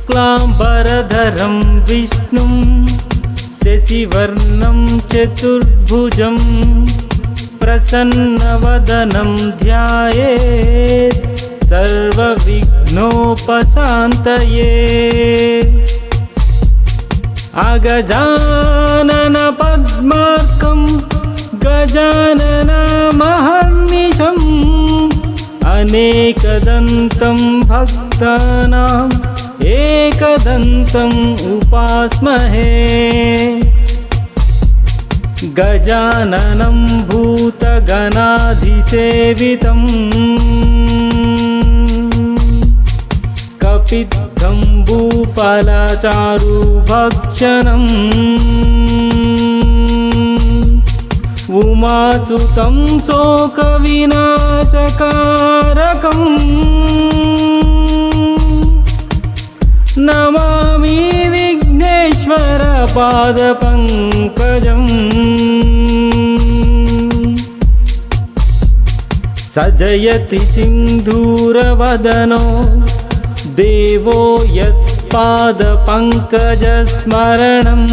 शुक्लांबरधरं विष्णुं शशिवर्णं चतुर्भुजं प्रसन्नवदनं ध्यायेत् सर्वविघ्नोपशान्तये। अगजानन पद्मार्कं गजाननमहर्निशम् अनेकदन्तं भक्तानाम् एकदन्तम् उपास्महे। गजाननं भूतगणाधिसेवितं कपिध्वम्बुफलचारुभक्षणम् उमासुतं शोकविनाशकारकम् नमामि विघ्नेश्वर पादपङ्कजम्। सजयति सिन्धूरवदनो देवो यत्पादपङ्कजस्मरणम्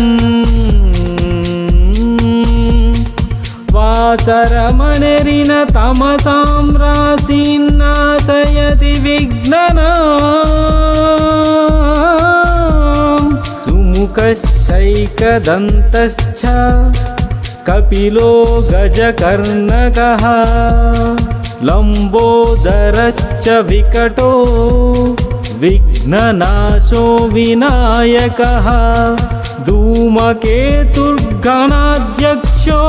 वासरमणिरिन तमसां राशीन्नाशयति विघ्ननां सुमुखश्चैकदन्तश्च कपिलो गजकर्णकः लम्बोदरश्च विकटो विघ्ननाशो विनायकः धूमकेतुर्गणाध्यक्षो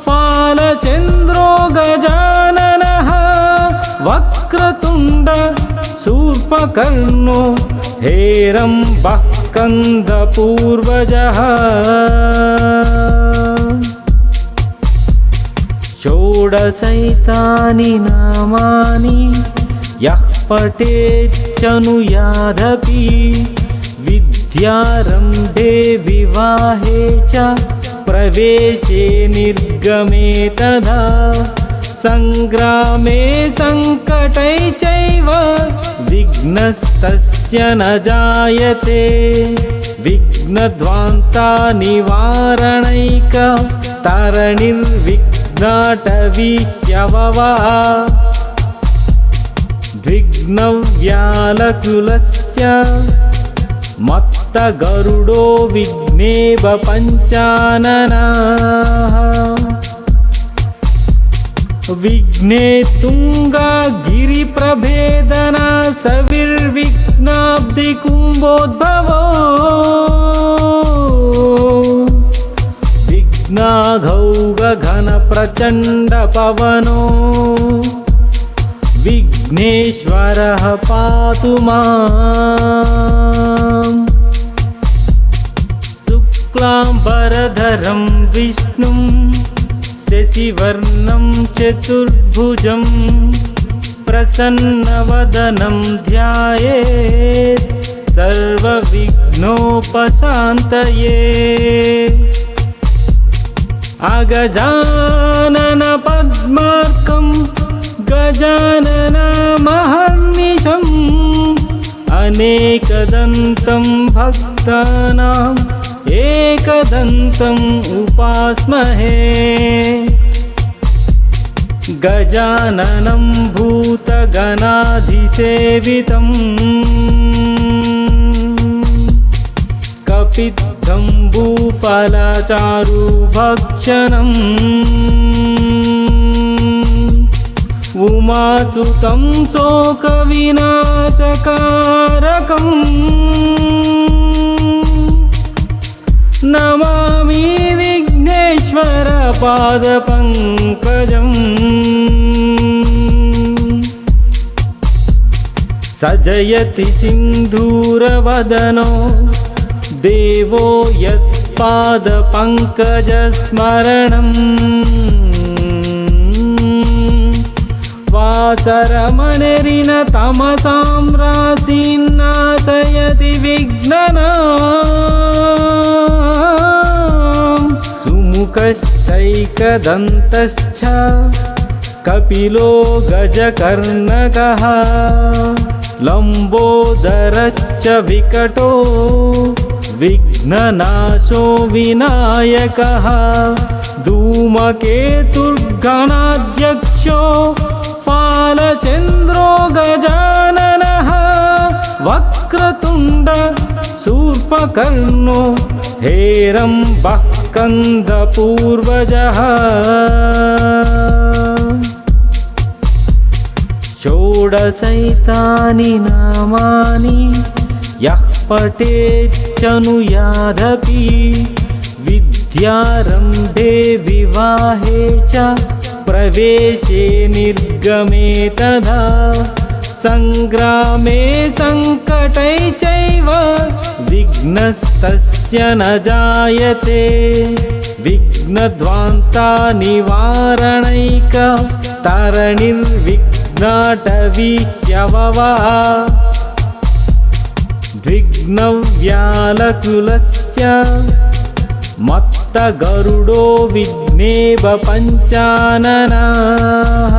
फालचन्द्रो गजाननः वक्रतुण्ड शूर्पकर्णो हेरम्बः स्कन्दपूर्वजः। षोडशैतानि नामानि यः पठेच्चनुयादपि विद्यारम्भे विवाहे च प्रवेशे निर्गमे तथा संग्रामे संकटै चैव विघ्नस्तस्य न जायते। विघ्नध्वान्ता निवारणैक तारणिर्विघ्नाटवीह्यववा द्विघ्नव्यालकुलस्य मत्तगरुडो विघ्नेव पञ्चाननः विघ्ने तुंगा गिरिप्रभेदना सविर्विघ्नाब्धिकुम्भोद्भवो विघ्नाघौघ घनप्रचण्ड पवनो विघ्नेश्वरः पातु माम्। शुक्लांबरधरं विष्णुं शशिवर्णं चतुर्भुजं प्रसन्नवदनं ध्यायेत् सर्वविघ्नोपशान्तये। अगजानन पद्मार्कं गजाननमहर्निशम् अनेकदन्तं भक्तानाम् एकदन्तम् उपास्महे। गजाननं भूतगणाधिसेवितं कपिध्वम्बुफलचारुभक्षणम् उमासुतं शोकविनाशकारकम् नमामि विघ्नेश्वर पादपङ्कजम्। सजयति सिन्धूरवदनो देवो यत्पादपङ्कजस्मरणम् वासरमणिरिन तमसां राशीन्नाशयति विघ्ननां सुमुखश्चैकदन्तश्च कपिलो गजकर्णकः लम्बोदरश्च विकटो विघ्ननाशो विनायकः धूमकेतुर्गणाध्यक्षो फालचन्द्रो गजाननः वक्रतुण्ड शूर्पकर्णो हेरम्बः स्कन्दपूर्वजः षोडशैतानि नामानि यः पठेच्चनुयादपि विद्यारम्भे विवाहे च प्रवेशे निर्गमे तथा सङ्ग्रामे सङ्कटै चैव विघ्नस्तस्य न जायते विघ्नध्वान्ता निवारणैक तारणिर्विघ्नाटवीह्यववा द्विघ्नव्यालकुलस्य मत्तगरुडो विघ्नेव पञ्चाननः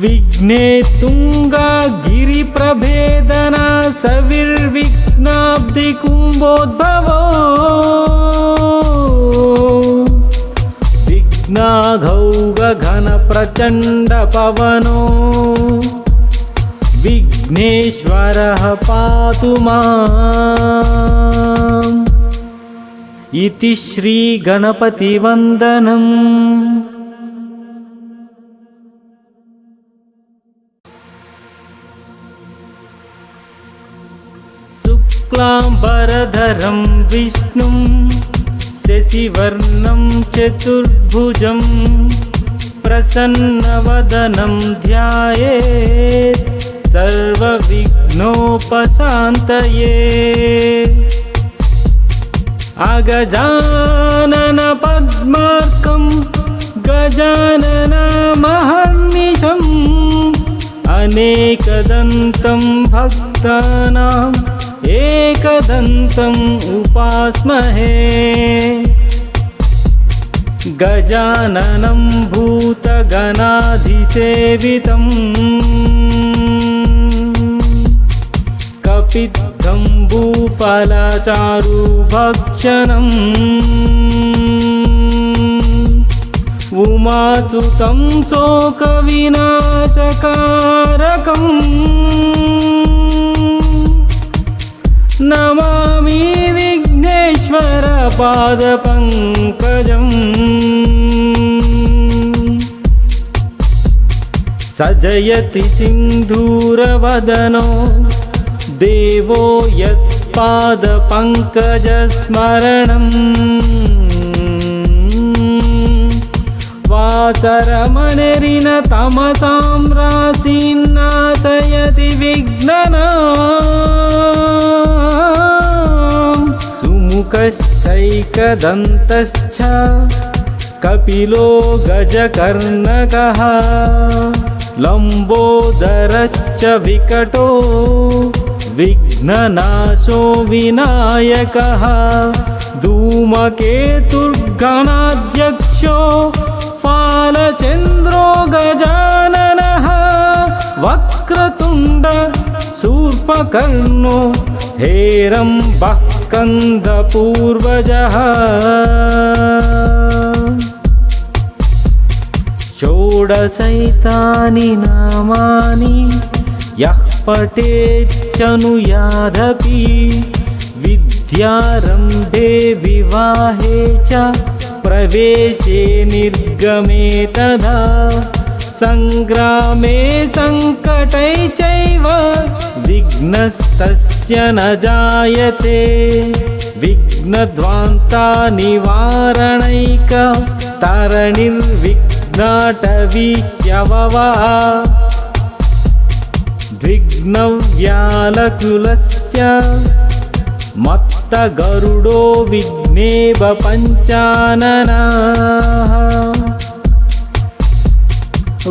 विघ्ने तुंगा गिरिप्रभेदना सविर्विघ्नाब्धिकुम्भोद्भवो विघ्नाघौग घनप्रचण्डपवनो विघ्नेश्वरः पातु माम्। इति श्रीगणपतिवन्दनम्। शुक्लाम्बरधरं विष्णुं शशिवर्णं चतुर्भुजं प्रसन्नवदनं ध्यायेत् सर्वविघ्नोपशान्तये। अगजानन पद्मार्कं गजाननमहर्निशम् अनेकदन्तं भक्तानां एकदन्तम् उपास्महे। गजाननं भूतगणाधिसेवितं कपिध्वम्बुफलचारुभक्षणम् उमासुतं शोकविनाशकारकम् नमामि विघ्नेश्वर पादपङ्कजम्। सजयति सिन्धूरवदनो देवो यत्पादपङ्कजस्मरणम् वासरमणिरिणतमसां राशीन्नाशयति विघ्ननाम्। सुमुखश्चैकदन्तश्च कपिलो गजकर्णकः लम्बोदरश्च विकटो विघ्ननाशो विनायकः धूमकेतुर्गणाध्यक्षो फालचन्द्रो गजाननः वक्रतुण्ड शूर्पकर्णो हेरम्बः स्कन्दपूर्वजः। षोडशैतानि नामानि यः पठेच्चनुयादपि विद्यारम्भे विवाहे च प्रवेशे निर्गमे तथा सङ्ग्रामे सङ्कटै चैव विघ्नस्तस्य न जायते विघ्नध्वान्ता निवारणैक तारणिर्विघ्नाटवीह्यववा द्विघ्नव्यालकुलस्य मत्तगरुडो विघ्नेव पञ्चाननः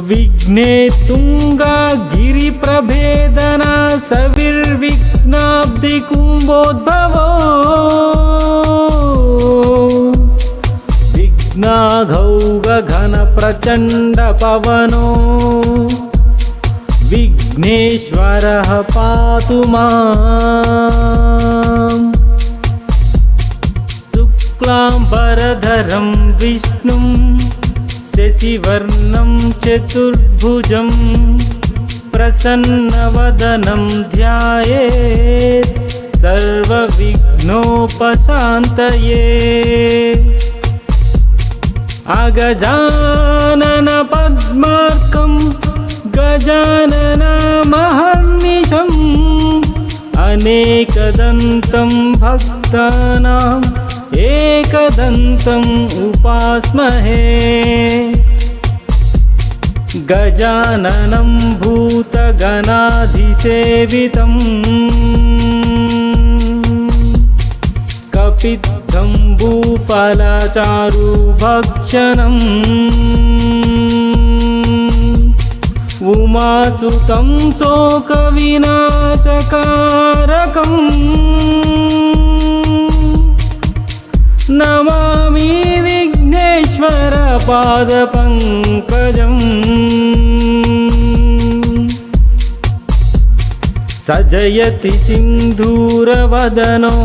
विघ्ने तुंगा गिरिप्रभेदना सविर्विघ्नाब्धिकुम्भोद्भवो विघ्नाघौग घनप्रचण्डपवनो विघ्नेश्वरः पातु माम्। शुक्लाम्बरधरं विष्णुं शशिवर्णं चतुर्भुजं प्रसन्नवदनं ध्यायेत् सर्वविघ्नोपशान्तये। अगजानन पद्मार्कं गजाननमहर्निशम् अनेकदन्तं भक्तानाम् एकदन्तम् उपास्महे। गजाननं भूतगणाधिसेवितं कपिध्वम्बुफलचारुभक्षणम् उमासुतं शोकविनाशकारकम् नमामि विघ्नेश्वर पादपङ्कजम्। सजयति सिन्धूरवदनो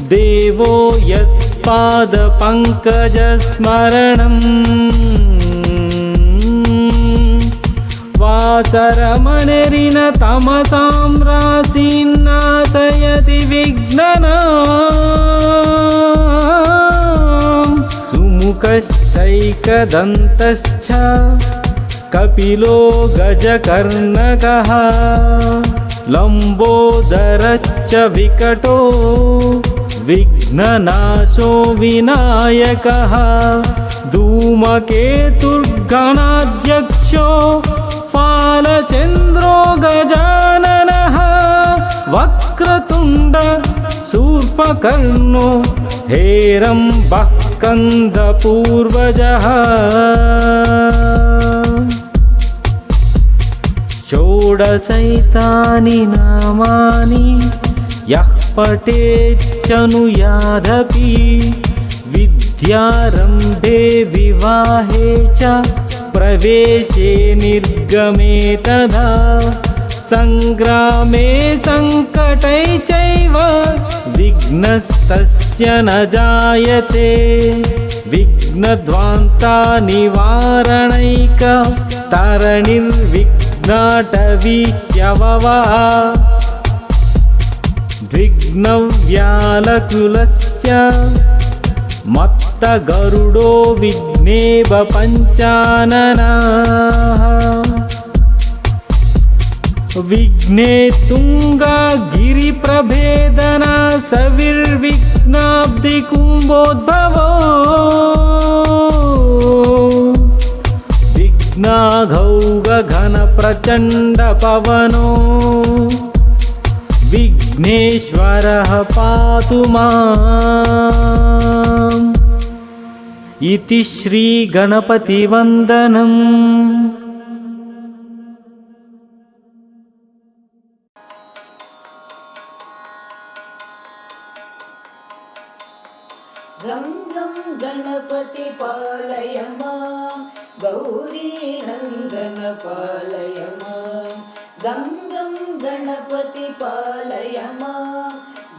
देवो यत्पादपङ्कजस्मरणम्। वासरमणिरिन तमसां राशीन्नाशयति विघ्ननाम्। सुमुखश्चैकदन्तश्च कपिलो गजकर्णकः लम्बोदरश्च विकटो विघ्ननाशो विनायकः। धूमकेतुर्गणाध्यक्षो फालचन्द्रो गजाननः वक्रतुण्ड शूर्पकर्णो हेरम्बः स्कन्दपूर्वजः। षोडशैतानि नामानि यः पठेच्चनुयादपि विद्यारम्भे विवाहे च प्रवेशे निर्गमे तथा सङ्ग्रामे सङ्कटै चैव विघ्नस्तस्य न जायते। विघ्नध्वान्ता निवारणैक तरणिर्विघ्नाटवी ह्यववा। द्विघ्नव्यालकुलस्य मत्तगरुडो विघ्नेव पञ्चाननः। विघ्ने तुंगा गिरिप्रभेदना सविर्विघ्नाब्धिकुम्भोद्भवो। विघ्नाघौघ घन प्रचण्ड पवनो विघ्नेश्वरः पातु माम्। इति श्री गणपतिवन्दनम्। गं गं गणपति पालय मां गौरी नन्दन पालय मां। गं गं गणपति पालय मां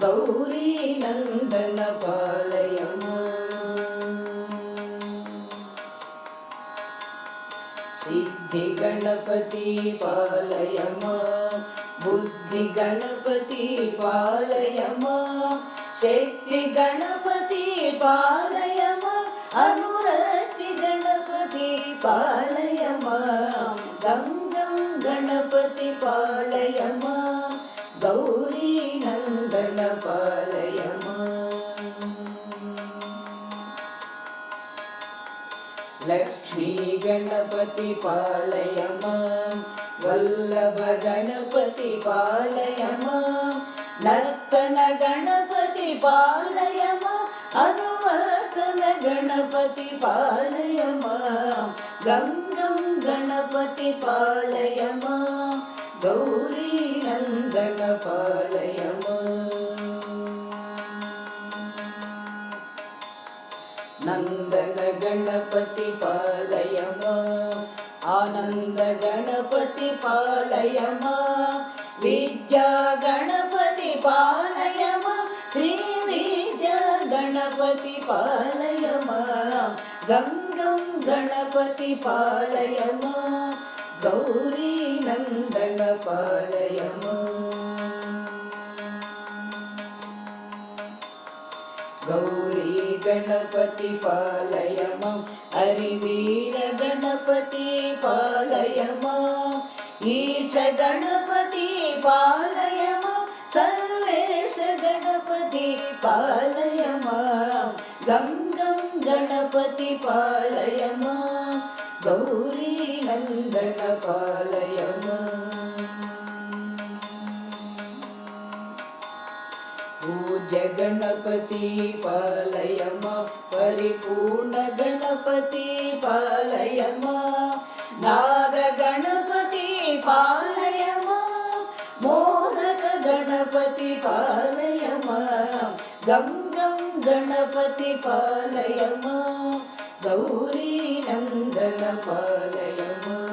गौरी नन्दन पालय मां। सिद्धि गणपति पालय मां बुद्धि गणपति पालय मां। शक्ति गणपति पालय मां अनुरक्ति गणपति पालय मां। गं गं गणपति पालय मां गौरी नन्दन पालय मां। लक्ष्मी गणपति पालय मां वल्लभ गणपति पालय मां। नर्तन गणपति पालय मां अनुवर्तन गणपति पालय मां। गं गं गणपति पालय मां गौरी नन्दन पालय मां। नन्दन गणपति पालय मां आनन्द गणपति पालय मां विद्या गणपति पालय मां श्री विद्या गणपति पालय मां गं गं गणपति पालय मां गौरी नन्दन पालय मां गौरी गणपति पालय मां हरिवीर गणपति पालय मां ईश गणपति पालय मां सर्वेश गणपति पालय मां गं गं गणपति पालय मां गौरी नन्दन पालय मां पूज्य गणपति पालय मां परिपूर्ण गणपति पालय मां नाग गणपति पालय मां मोदक गणपति पालय मां गं गं गणपति पालय मां गौरी नन्दन पालय मां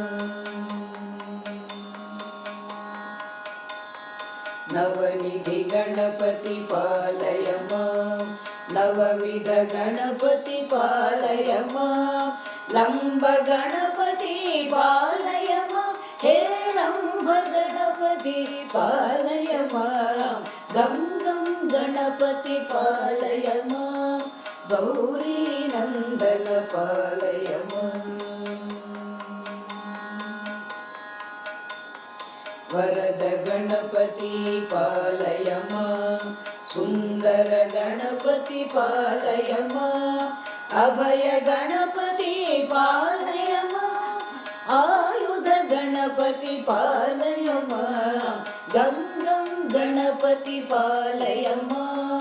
नवनिधि गणपति पालय मां नवविध गणपति पालय मां लंब गणपति पालय मां हेरंब गणपति पालय मां गं गं गणपति पालय मां गौरी नन्दन पालय मां वरद गणपति पालय मां सुन्दर गणपति पालय मां अभय गणपति पालय मां आयुध गणपति पालय मां गं गं गणपति पालय मां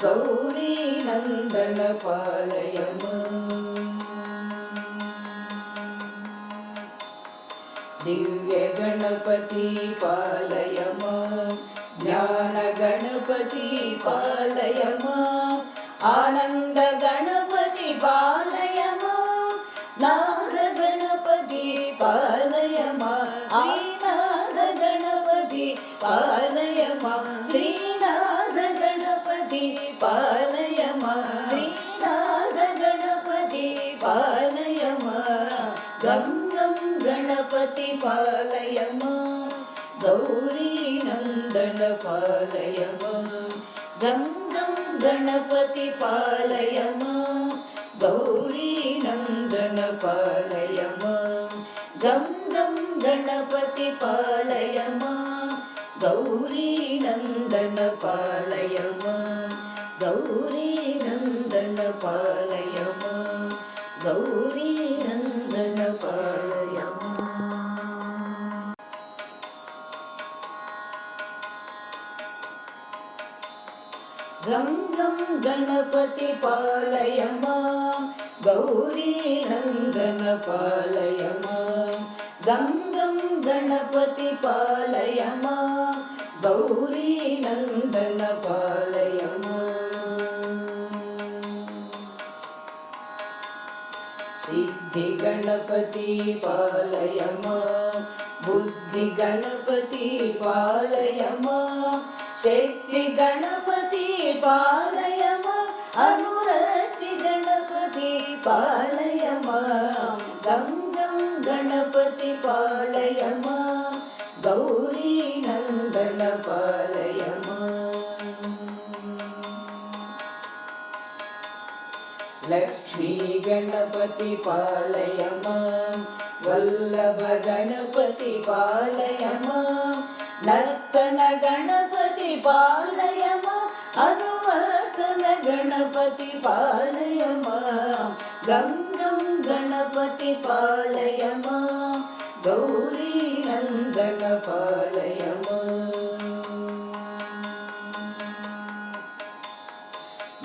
गौरी नन्दन पालय मां दिव्य गणपति पालय मां ज्ञान गणपति पालय मां आनन्द गणपति पालय मां नाद गणपति पालय मां श्रीनाथ गणपति पालय मां श्रीनाथ गणपति पालय मां श्रीनाथ गणपति पालय मां गं गं गणपति पालय मां गौरी नन्दन पालय मां गं गं गणपति पालय मां गौरी नन्दन पालय मां गं गं गणपति पालय मां गौरी नन्दन पालय मां गौरी नन्दन पालय मां गौरी नन्दन पालय मां गं गं गणपति पालय मां गौरी नन्दन पालय मां गं गं गणपति पालय मां गौरी नन्दन पालय मां सिद्धि गणपति पालय मां बुद्धि गणपति पालय मां शक्ति गणपति पालय मां अनुरक्ति गणपति पालय मां गं गं गणपति पालय मां गौरी नन्दन पालय मां लक्ष्मी गणपति पालय मां वल्लभ गणपति पालय मां नर्तन गणपति पालय मां अनुवर्तन गणपति पालय मां गं गं गणपति पालय मां गौरी नन्दन पालय मां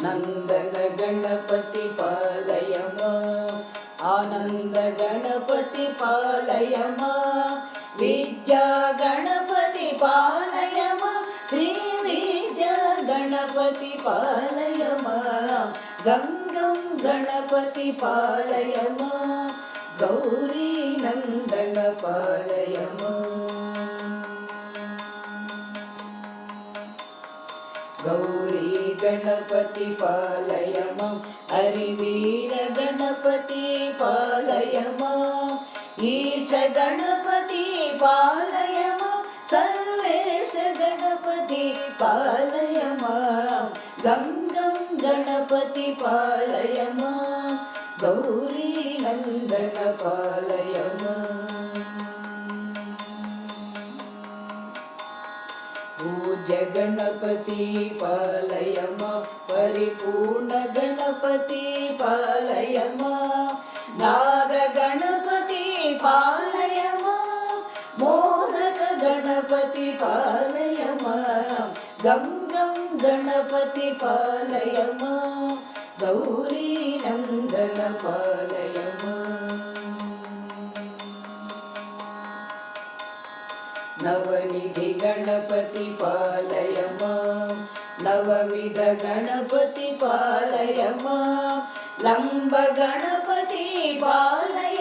नन्दन गणपति पालय मां आनन्द गणपति पालय मां विद्या गणपति पालय मां श्री विद्या गणपति पालय मां गं गं गणपति पालय मां गौरी नंदन पालय गौरी गणपति पालय हरिवीर गणपति पालय ईश गणपति पालय सर्वेश गणपति पालय गं गं गणपति पालय गौरी नंदन पालय पूज्य गणपति पालय परिपूर्ण गणपति पालय नाद गणपति पालय मोदक गणपति पालय गं गं गणपति पालय गौरी नंदन पालय नवनिधि गणपति पालय नवविध गणपति पालय लंब गणपति पालय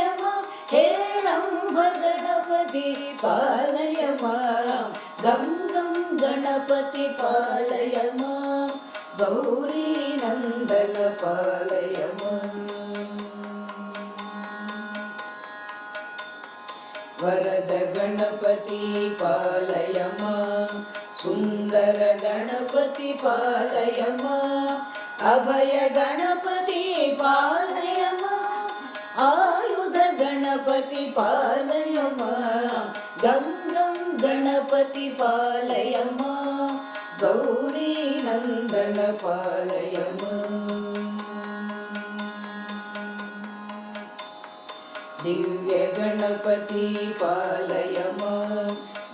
हेरंब गणपति पालय गं गं गणपति पालय गौरी नंदन पालय वरद गणपति पालय सुंदर गणपति पालय अभय गणपति पालय आयुध गणपति पालय गं गं गणपति पालय गौरी नंदन पालय दिव्य गणपति पालय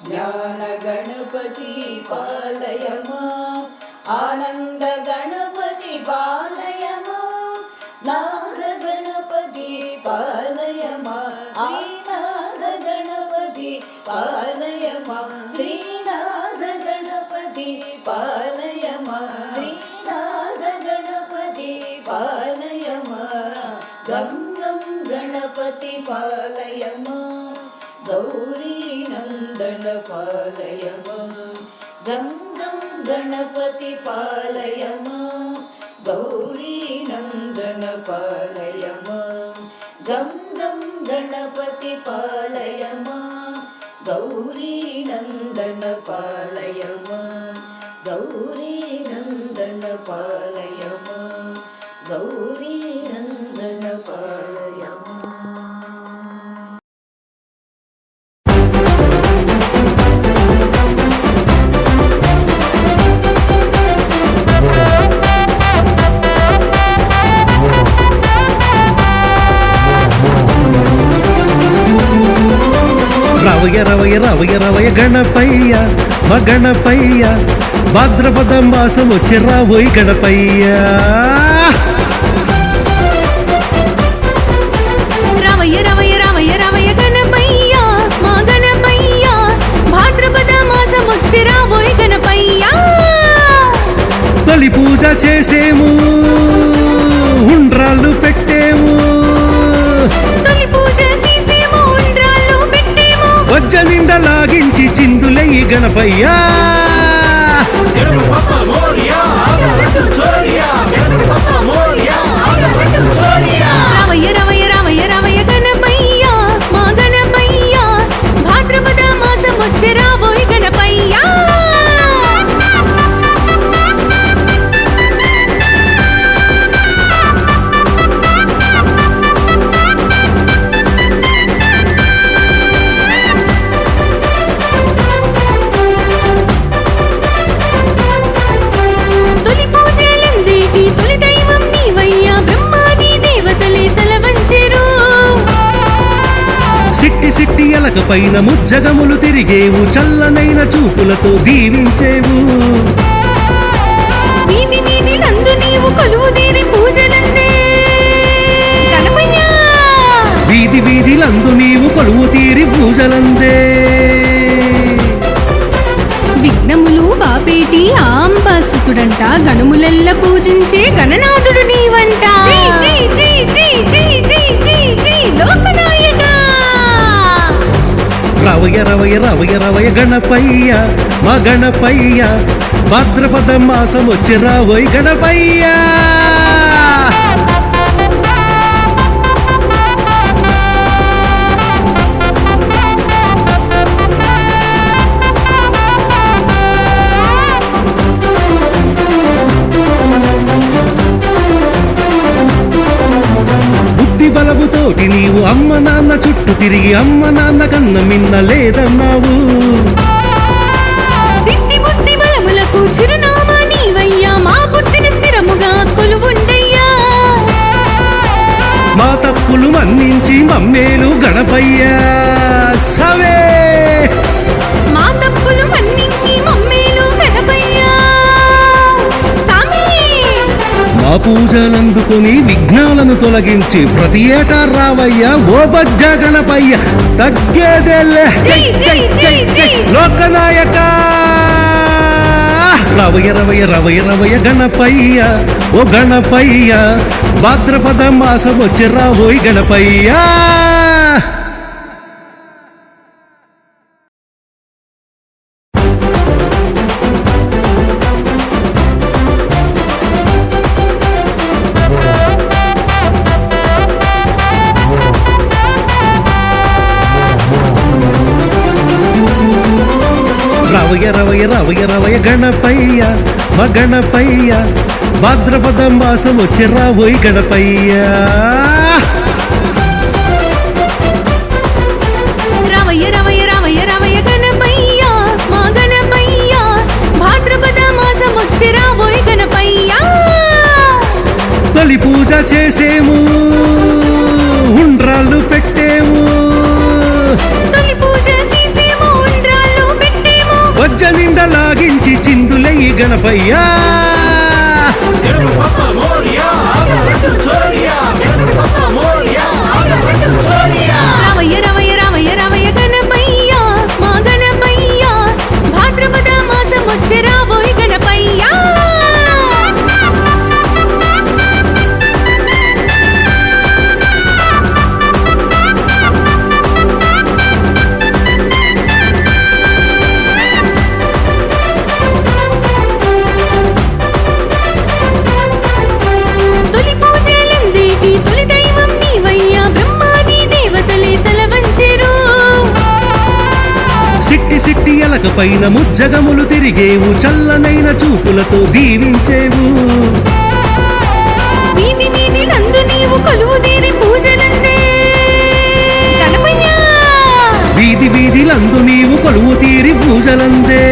ज्ञान गणपति पालय आनंद गणपति पालय नाद गणपति पालय श्रीनाथ गणपति पालय श्रीनाथ गणपति पालय श्रीनाथ गणपति पालय गं गं गणपति पालय गौरी नंदन पालय गं गं गणपति पालय गौरी नंदन पालय गं गं गणपति पालय गौरी नंदन पालय गौरी नंदन पालय गौरी नंदन पालय రవయ రవయ రవయ రవయ గణపయ్య మా గణపయ్య భాద్రపద మాసం వచ్చి రాబోయి గణపయ్య రవయ రవయ రవయ రవయ గణపయ్య మా గణపయ్య భాద్రపద మాసం వచ్చి రాబోయి గణపయ్య తొలి పూజ చేసేము ఉండ్రాళ్ళు పెట్టేము తొలి పూజ చేసేము ఉండ్రాళ్ళు పెట్టేము వజ్జ నిండా లాగించి చిందులయ్యి గణపయ్య రవయ రవయ రవయ రవయ గణపయ్య మా గణపయ్య భాద్రపద మాసం వచ్చి రాబోయి గణపయ్య తొలి పూజలందేటి తొలి దైవం నీవయ్యా బ్రహ్మాది దేవతలే తల వంచెరు సిట్టి సిట్టి ఎలక పైన ముజ్జగములు తిరిగేవు చల్లనైన చూపులతో దీవించేవు వీధి వీధి నందు నీవు కొలువు తీరి పూజలందే గణపయ్య వీధి వీధిలందు నీవు కొలువు తీరి పూజలందే విఘ్నములు బాపేటి ఆంబాసుతుడంట గణములెల్ల పూజించే గణనాథుడు నీవంట లోకనాయ రవయ రవయ రవయ రవయ గణపయ్య మా గణపయ్య భాద్రపద మాసం వచ్చి రావోయ్ గణపయ్య బుద్ధి బలముతోటి నీవు అమ్మ నాన్న చుట్టూ తిరిగి అమ్మ నాన్న కన్న మిన్న లేదన్నావు సిద్ధి బుద్ధి బలములకు చిరునామా నీవయ్యా మా బుద్ధిని స్థిరముగా కొలువుండయ్యా మా తప్పులు మన్నించి మమ్మేలు గణపయ్య సవే మా తప్పులు మన్నించి మమ్మేలు గణపయ్యా సామి మా పూజలందుకొని విఘ్నాలను తొలగించి ప్రతి ఏటా రావయ్యా ఓ బజ్జ గణపయ్య తగ్గేదేలే జై జై జై జై లోకనాయక రవయ రవయ రవయ రవయ గణపయ్య ఓ గణపయ్య భాద్రపద మాసం వచ్చి రావోయ్ గణపయ్య రవయ రవయ రవయ రవయ గణపయ్య మా గణపయ్య భాద్రపద మాసం వచ్చి రావోయ్ గణపయ్య రవయ రవయ రవయ రవయ గణపయ్యా మా గణపయ్యా భాద్రపద మాసం వచ్చి రావోయ్ గణపయ్యా తొలి పూజ చేసేము ఉండ్రాళ్ళు పెట్టేము తొలి పూజ చేసేమో ఉండ్రాళ్ళు పెట్టేమో వజ్జ నిండా లాగించి చిందులయ్యి గణపయ్యా రవయ రవయ రవయ రవయ గణపయ్యా మా గణపయ్యా భాద్రపద మాసం వచ్చి రావోయ్ గణపయ్యా తొలి పూజలందేటి తొలి దైవం నీవయ్యా బ్రహ్మాది దేవతలే తల వంచెరు సిట్టి సిట్టి ఎలక పైన ముజ్జగములు తిరిగేవు చల్లనైన చూపులతో దీవించేవు వీధి వీధి నందు నీవు కొలువు తీరి పూజలందే గణపయ్యా వీధి వీధిలందు నీవు కొలువు తీరి పూజలందే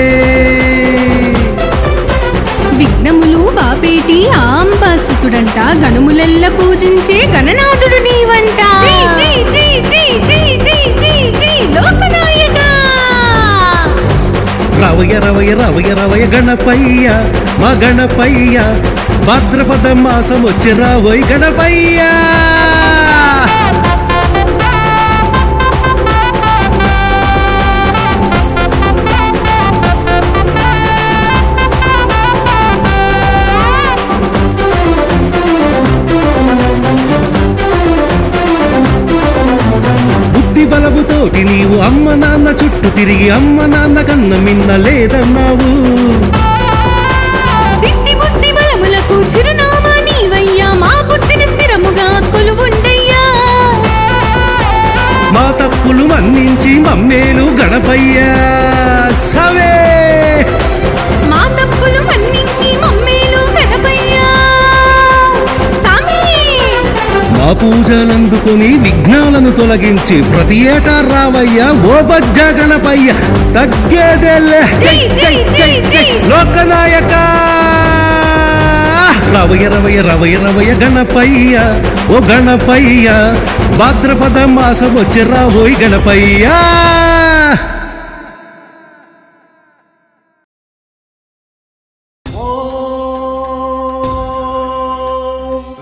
విఘ్నములు బాపేటి ఆంబాసుతుడంట గణములెల్ల పూజించే గణనాథుడు నీవంట జై జై జై జై జై జై జై జై లోకనాయక రవయ రవయ రవయ రవయ గణపయ్య మా గణపయ్య భాద్రపద మాసం వచ్చి రావోయ్ గణపయ్య బుద్ధి బలముతోటి నీవు అమ్మ నాన్న చుట్టూ తిరిగి అమ్మ నాన్న కన్న మిన్న లేదన్నావు సిద్ధి బుద్ధి బలములకు చిరునామా నీవయ్యా మా బుద్ధిని స్థిరముగా కొలువుండయ్యా మా తప్పులు మన్నించి మమ్మేలు గణపయ్య సవే మా తప్పులు మన్నించి మమ్మేలు గణపయ్యా సామి మా పూజలందుకొని విఘ్నాలను తొలగించి ప్రతి ఏటా రావయ్యా ఓ బజ్జ గణపయ్య తగ్గేదేలే జై జై జై జై లోకనాయక రవయ రవయ రవయ రవయ గణపయ్య ఓ గణపయ్య భాద్రపద మాసం వచ్చి రావోయ్ గణపయ్య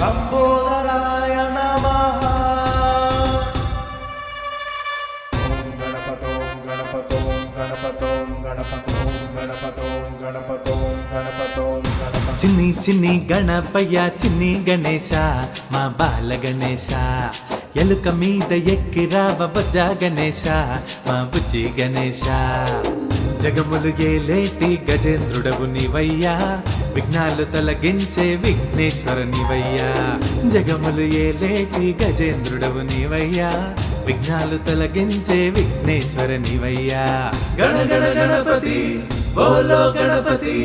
లంబోదరాయ నమః. చిన్ని చిన్ని గణపయ్య చిన్ని గణేశ మా బాల గణేశ ఎలుక మీద ఎక్కి రావ బొజ్జా గణేశ మా బుజ్జి గణేశ జగములు ఏలేటి గజేంద్రుడవు నీవయ్యా విఘ్నాలు తొలగించే విఘ్నేశ్వర నీవయ్యా జగములు ఏలేటి గజేంద్రుడవు నీవయ్యా విఘ్నాలు తొలగించే విఘ్నేశ్వర నీవయ్యా గణ గణ గణపతి బోలో గణపతి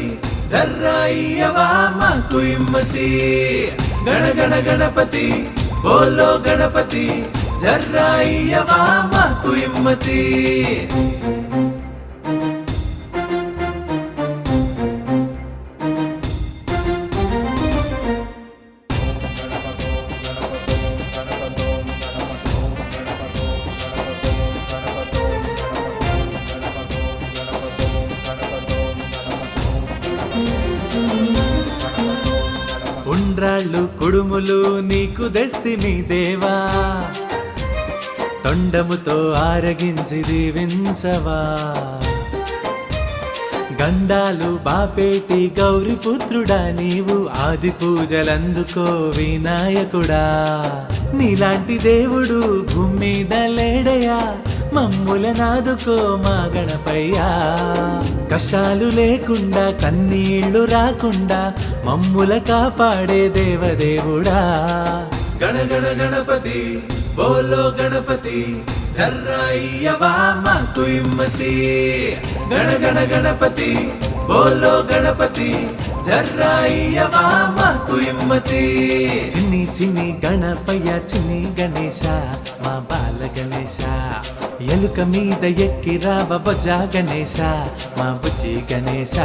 ధర్రాయ్యవా మాకు ఇమ్మతి గణ గణ గణపతి బోలో గణపతి ధర్రాయ్యవా మాకు ఇమ్మతి ఉండ్రాళ్ళు కుడుములు నీకు దెస్తిమి దేవా తొండముతో ఆరగించి దీవించవా గండాలు బాపేటి గౌరిపుత్రుడా నీవు ఆది పూజలందుకో వినాయకుడా నీలాంటి దేవుడు భూమి మీద లేడయా మమ్ముల నాదుకో మా గణపయ్యా కష్టాలు లేకుండా కన్నీళ్లు రాకుండా మమ్ముల కాపాడే దేవదేవుడా గణ గణ గణపతి బోలో గణపతి ధర్రాయ్యవా మాకు ఇమ్మతి గణ గణ గణపతి బోలో గణపతి ధర్రాయ్యవా మాకు ఇమ్మతి చిన్ని చిన్ని గణపయ్య చిన్ని గణేశ మా బాల గణేశ ఎలుక మీద ఎక్కి రావ బొజ్జా గణేశ మా బుజ్జి గణేశ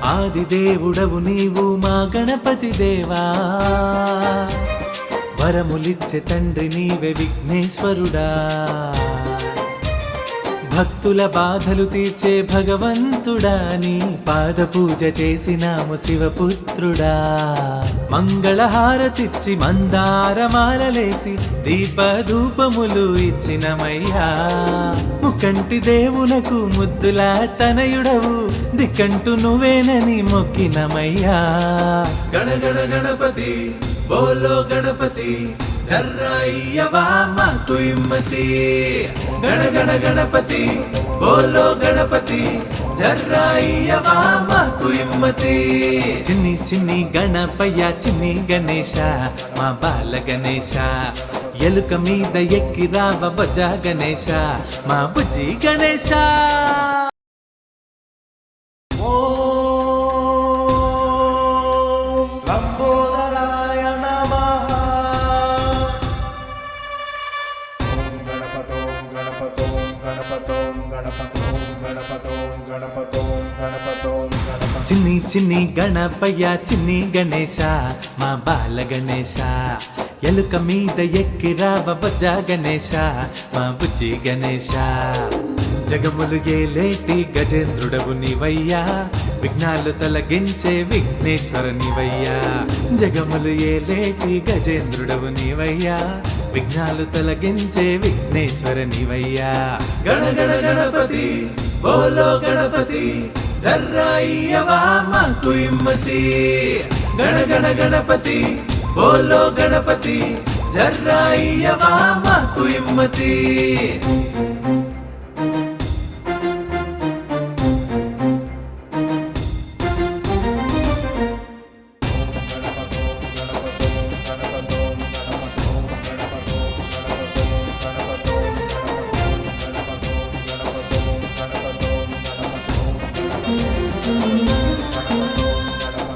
ఆది దేవుడవు నీవు మా గణపతి దేవా వరములిచ్చే తండ్రి నీవే విఘ్నేశ్వరుడా భక్తుల బాధలు తీర్చే భగవంతుడా నీ పాద పూజ చేసినాము శివపుత్రుడా మంగళహారతిచ్చి మందారమాలలేసి దీపధూపములు ఇచ్చినమయ్యా ముకంటి దేవునకు ముద్దులా తనయుడవు దిక్కంటూ నువ్వేనని మొక్కినమయ్యా గణ గణ గణపతి బోలో గణపతి ధర్రాయ్యవా మాకు ఇమ్మతి గణ గణ గణపతి బోలో గణపతి ధర్రాయ్యవా మాకు ఇమ్మతి చిన్ని చిన్ని గణపయ్య చిన్ని గణేశ మా బాల గణేశ ఎలుక మీద ఎక్కి రావ బొజ్జా గణేశ మా బుజ్జి గణేశ ఓం లంబోదరాయ నమః గణపతో గణపతో గణపతో గణపతో గణపతో గణపతో గణపతో గణపతో చిన్ని చిన్ని గణపయ్య చిన్ని గణేశ మా బాల గణేశ ఎలుక మీద ఎక్కి రావ బొజ్జా గణేశ మా బుజ్జి గణేశ జగములు ఏలేటి గజేంద్రుడవు నీవయ్యా విఘ్నాలు తొలగించే విఘ్నేశ్వర నీవయ్యా జగములు ఏలేటి గజేంద్రుడవు నీవయ్యా విఘ్నాలు తొలగించే విఘ్నేశ్వర నీవయ్యా గణ గణ గణపతి బోలో గణపతి ధర్రాయ్యవా మాకు ఇమ్మతి గణ గణ గణపతి బోలో గణపతి ధర్రాయ్యవా మాకు ఇమ్మతి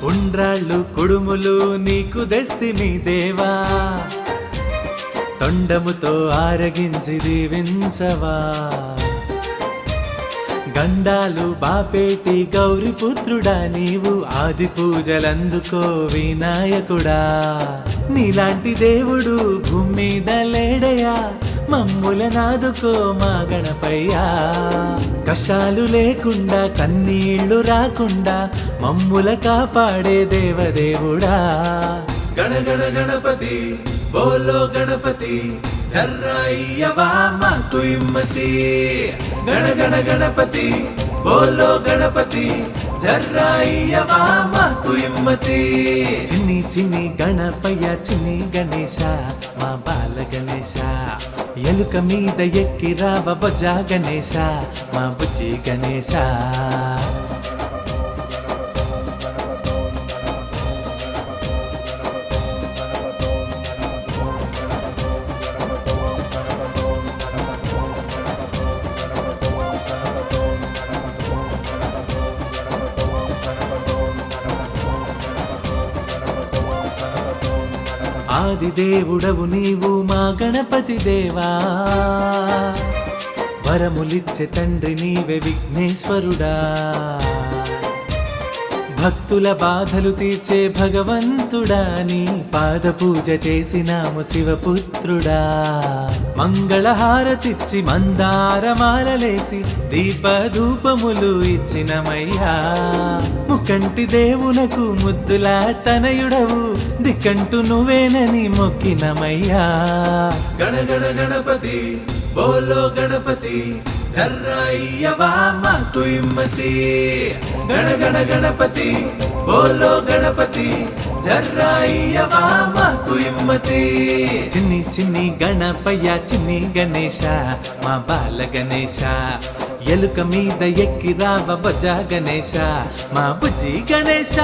ఉండ్రాళ్ళు కుడుములు నీకు దెస్తిమి దేవా తొండముతో ఆరగించి దీవించవా గండాలు బాపేటి గౌరిపుత్రుడా నీవు ఆది పూజలందుకో వినాయకుడా నీలాంటి దేవుడు భూమి మీద లేడయా మమ్ములనాదుకో మా గణపయ్యా కష్టాలు లేకుండా కన్నీళ్లు రాకుండా మమ్ముల కాపాడే దేవదేవుడా గణ గణ గణపతి బోలో గణపతి జర్రాయ్యవా మాకు ఇమ్మతి గణ గణ గణపతి బోలో గణపతి జర్రాయ్యవా మాకు ఇమ్మతి చిన్ని చిన్ని గణపయ్య చిన్ని గణేశ మా బాల గణేశ ఎలుక మీద ఎక్కి రావ బొజ్జా గణేశ మా బుజ్జి గణేశ ఆదిదేవుడవు నీవు మా గణపతి దేవా వరములిచ్చే తండ్రి నీవే విఘ్నేశ్వరుడా భక్తుల బాధలు తీర్చే భగవంతుడా నీ పాద పూజ చేసినాము శివపుత్రుడా మంగళహారతిచ్చి మందారమాలలేసి దీపధూపములు ఇచ్చినమయ్యా ముకంటి దేవునకు ముద్దుల తనయుడవు దిక్కంటూ నువ్వేనని మొక్కినమయ్యా గణ గణ గణపతి బోలో గణపతి జర్రాయ్యవా మాకు ఇమ్మతి గణ గణ గణపతి బోలో గణపతి జర్రాయ్యవా మాకు ఇమ్మతి చిన్ని చిన్ని గణపయ్య చిన్ని గణేశ మా బాల గణేశ ఎలుక మీద ఎక్కి రావ బొజ్జా గణేశ మా బుజ్జి గణేశ